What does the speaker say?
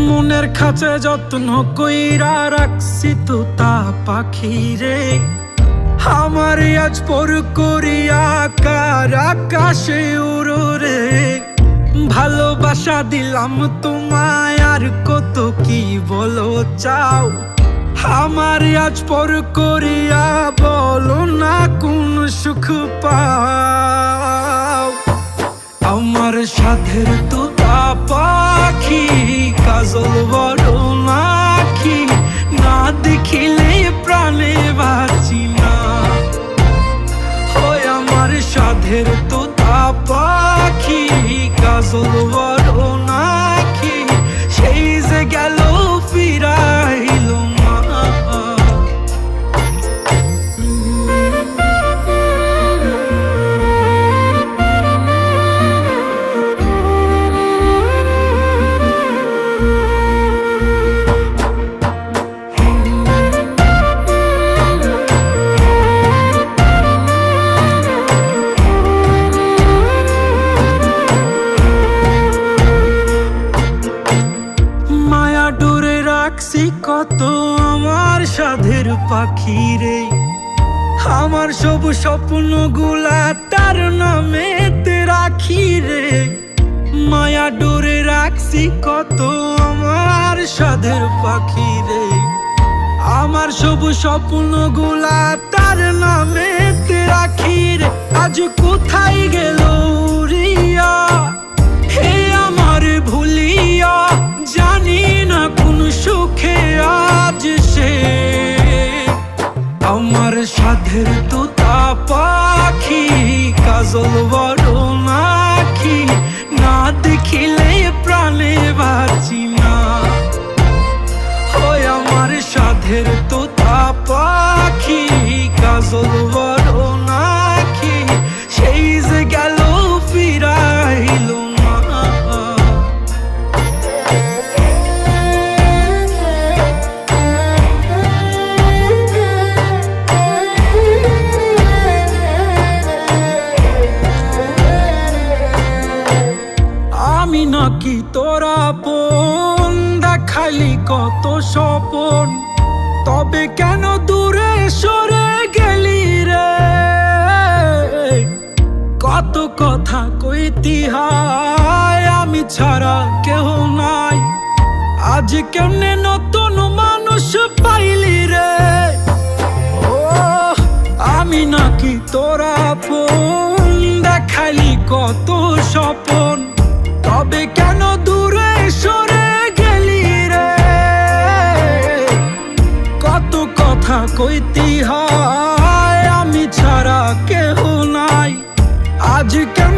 মনের কাছে যত্ন কইরা রাখছি তোতা পাখি রে, আমার আজ পর করিয়া কার আকাশে উড়ো রে। ভালোবাসা দিলাম তোমায় আর কত কি বলো চাও, আমার আজ পর করিয়া বলো না কোন সুখ পাও। আমার সাধের তোতা পাখি কাজল বড় নাকি, না দেখিলে প্রাণে বাঁচি না। ওই আমার সাধের তোতা পাখি কাজল বড় নাকি, সেই যে গেল ফিরাইল না। কত আমার সাধের পাখি রে, আমার সব স্বপ্ন গুলা তার নামেতে রাখি রে। মায়া ডোরে রাখছি কত আমার সাধের পাখি রে, আমার সব স্বপ্ন গুলা তার নামেতে রাখি রে। আজ কোথায় গেল উড়িয়া, হে আমার ভুলিয়া, জানি না কোন সুখে আজ সে। আমার সাধের তোতা পাখি কাজল বড় নাকি, না দেখিলে প্রাণে বাঁচি না। ওই আমার সাধের তোতা পাখি কাজল বড় নাকি, সেই যে গেল ফিরাইল না। আমি নাকি তোরা আপন, দেখাইলি কত স্বপন, তবে কেন দূরে সরে গেলি রে। কত কথা কইতি হায়, আমি ছাড়া কেউ নাই, আজ কেমনে নতুন মানুষ পাইলি রে। ও আমি নাকি তোরা আপন, দেখাইলি কত স্বপন, তবে কেন দূরে সরে গেলি রে। কত কথা কইতি হায়, আমি ছাড়া কেউ নাই, আজ কেন